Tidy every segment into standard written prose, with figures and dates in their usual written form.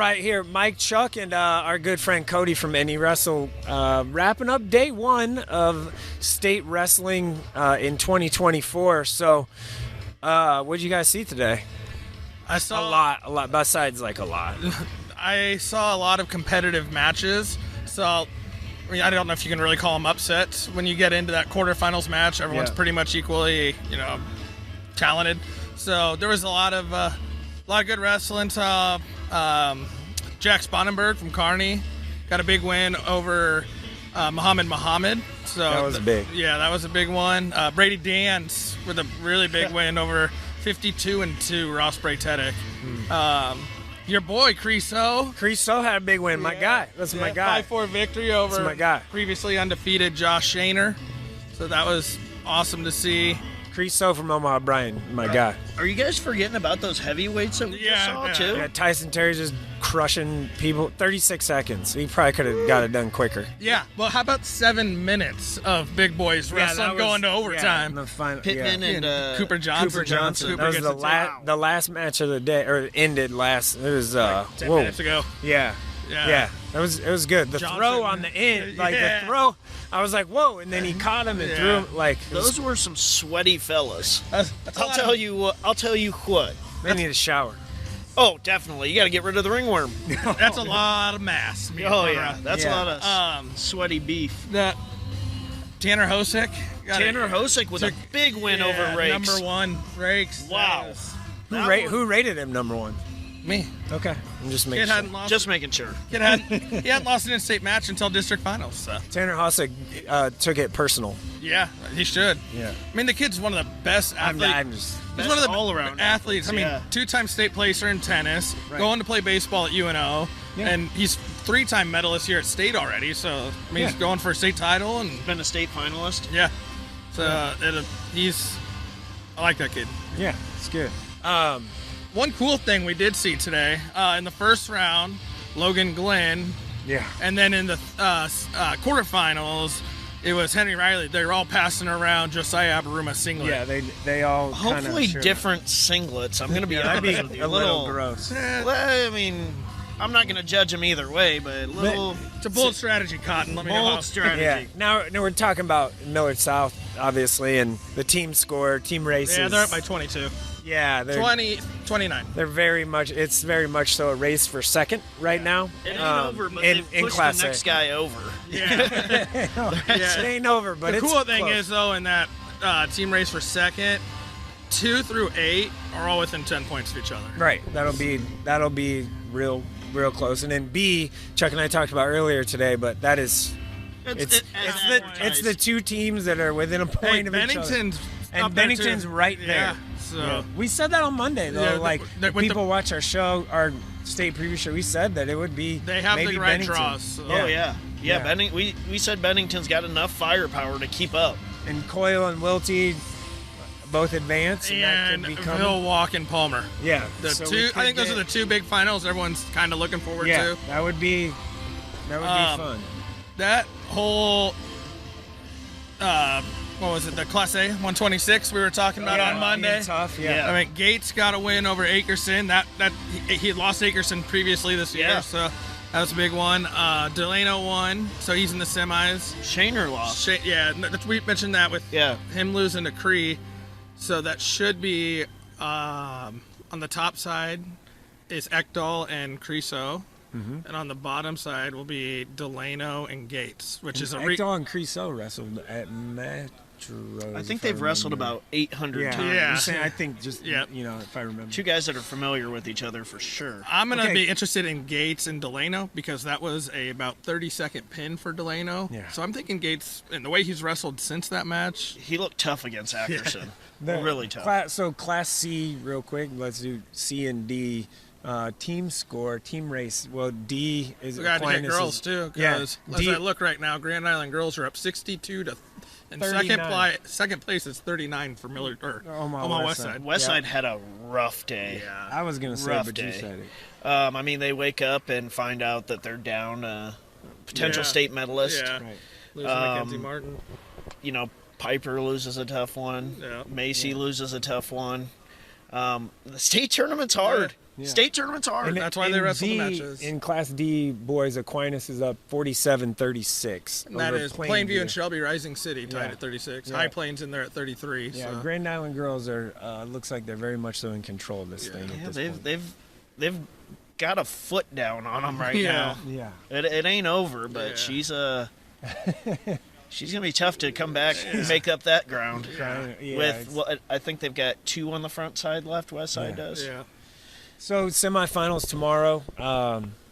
right, here, Mike, Chuck, and our good friend Cody from Any Wrestle, wrapping up day one of state wrestling in 2024. So, what did you guys see today? I saw A lot. Besides, like, a lot. I saw a lot of competitive matches. So, I don't know if you can really call them upsets. When you get into that quarterfinals match, everyone's pretty much equally, talented. So there was a lot of good wrestling. Jack Spanenberg from Kearney got a big win over Muhammad. So that was big. Yeah, that was a big one. Brady Dance with a really big win over 52-2 Ross Braytedic. Your boy Creso had a big win. My guy. That's my guy. 5-4 victory over my guy. Previously undefeated Josh Shaner. So that was awesome to see. Creso from Omaha, Brian, my guy. Are you guys forgetting about those heavyweights that we just saw, too? Yeah, Tyson Terry's just crushing people. 36 seconds. He probably could have got it done quicker. Yeah. Well, how about 7 minutes of big boys wrestling going to overtime? The final, Pittman and Cooper Johnson. That was the last match of the day, or ended last. It was 10 minutes ago. Yeah. It was good. The Johnson, throw on the end, the throw, I was like, whoa, and then he caught him and threw him like. Those were some sweaty fellas. I'll tell you what. They need a shower. Oh, definitely. You got to get rid of the ringworm. That's a lot of mass. Oh yeah, that's a lot of sweaty beef. That Tanner Hosick. With a big win over Rakes. Number 1, Rakes. Wow. Who rated him number 1? Me. Okay, I'm just making Kid sure. hadn't lost. Just making sure. He hadn't lost an in-state match until district finals. So. Tanner Hosick took it personal. Yeah, he should. Yeah. I mean, the kid's one of the best athletes. He's one of the all-around athletes. I mean, 2-time state placer in tennis, going to play baseball at UNO, and he's 3-time medalist here at state already. So I mean, he's going for a state title and been a state finalist. Yeah. So I like that kid. Yeah, it's good. One cool thing we did see today in the first round, Logan Glenn. Yeah. And then in the quarterfinals, it was Henry Riley. They were all passing around Josiah Abaruma singlet. Yeah, they all hopefully different singlets. I'm going to be honest with you. A little gross. Well, I mean, I'm not going to judge them either way, but it's a bold strategy, Cotton. Let me know. Bold strategy. Yeah. Now we're talking about Millard South, obviously, and the team score, team races. Yeah, they're up by 22. Yeah, they're 29. They're very much so a race for second right now. It ain't over, but in they've pushed Class the next guy over. Yeah. It ain't over, but the it's cool thing close. is, though, in that team race for second, 2 through 8 are all within 10 points of each other. Right. That'll be real close. And then B, Chuck and I talked about earlier today, but that is it's the 2 teams that are within a point of each other. And Bennington's right there. Yeah. So we said that on Monday, though. Yeah, if people watch our show, our state preview show, we said that it would be. They have maybe the right Bennington. draws. So. Oh yeah. We said Bennington's got enough firepower to keep up. And Coyle and Wilty both advance, and that could become. Bill Walk and Palmer. Yeah. I think those are the 2 big finals everyone's kind of looking forward to. That would be fun. That whole. What was it? The Class A 126 we were talking about on Monday. Tough, I mean, Gates got a win over Akerson. That he had lost Akerson previously this year, so that was a big one. Delano won, so he's in the semis. Shaner lost. We mentioned that with him losing to Cree, so that should be on the top side is Ekdahl and Creso. Mm-hmm. And on the bottom side will be Delano and Gates, which is a Ekdahl and Creso wrestled at Metro. I think they've wrestled about 800 times. Yeah. I think if I remember. 2 guys that are familiar with each other for sure. I'm going to be interested in Gates and Delano because that was about 30-second pin for Delano. Yeah. So I'm thinking Gates, and the way he's wrestled since that match. He looked tough against Ackerson. Really tough. So Class C, real quick. Let's do C and D. Team score, team race. Well, D is. We got to hit girls too, because as I look right now, Grand Island girls are up 62 to. And second place is 39 for Millard or Omaha West Side. West Side had a rough day. Yeah, I was gonna say, but you said it. I mean, they wake up and find out that they're down a potential state medalist. Yeah, right. Losing Mackenzie Martin. Piper loses a tough one. Yeah. Macy loses a tough one. The state tournament's hard. Yeah. State tournaments are. And that's why they wrestle the matches. In Class D, boys, Aquinas is up 47-36. And that is Plainview and Shelby Rising City tied at 36. Yeah. High Plains in there at 33. Yeah, so. Grand Island girls are looks like they're very much so in control of this thing. Yeah, at this point. they've got a foot down on them right now. Yeah. It ain't over, but she's she's gonna be tough to come back and make up that ground. With I think they've got 2 on the front side left. West side does. Yeah. So semifinals tomorrow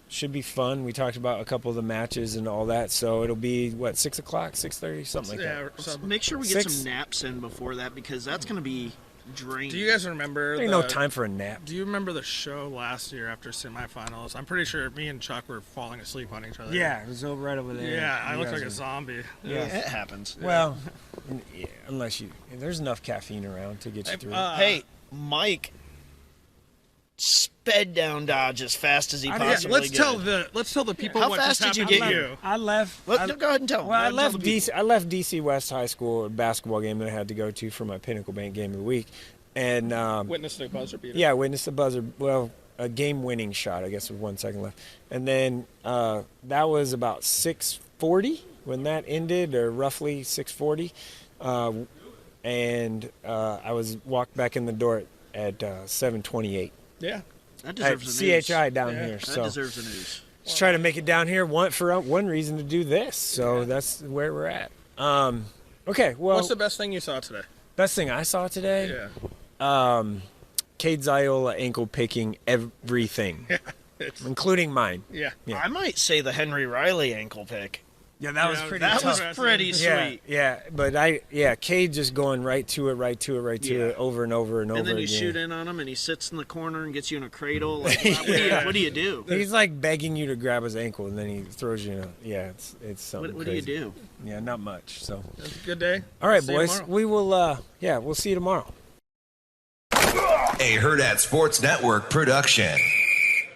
should be fun. We talked about a couple of the matches and all that. So it'll be 6 o'clock, 6:30, something like that. So make sure we get some naps in before that because that's gonna be draining. Do you guys remember? Ain't no time for a nap. Do you remember the show last year after semifinals? I'm pretty sure me and Chuck were falling asleep on each other. Yeah, it was right over there. Yeah, I looked like a zombie. Yeah, it happens. Well, unless there's enough caffeine around to get you through. Hey, Mike sped down Dodge as fast as he possibly let's tell the people how what fast just did you happened get to you. I left. Go ahead and tell them. Well, I left DC West High School, a basketball game that I had to go to for my Pinnacle Bank game of the week, and Witnessed the buzzer beater. Yeah, witnessed the buzzer. Well, a game-winning shot, I guess, with 1 second left, and then that was about 6:40 when that ended, or roughly 6:40, and I was walked back in the door at 7:28. Yeah. That deserves the news. CHI down here. That So deserves the news. just try to make it down here for one reason to do this. So that's where we're at. Okay, well. What's the best thing you saw today? Best thing I saw today? Yeah. Cade Ziola ankle picking everything, including mine. Yeah. I might say the Henry Riley ankle pick. Yeah, that was pretty That tough. was pretty sweet. Yeah, but Cade just going right to it, over and over and over And then you again. shoot in on him, and he sits in the corner and gets you in a cradle. Like, what do you do? He's like begging you to grab his ankle, and then he throws you in it's something What do crazy. you do? Yeah, not much. So, That's a good day. all right, See you boys, tomorrow. we will. We'll see you tomorrow. A Hurrdat Sports Network production.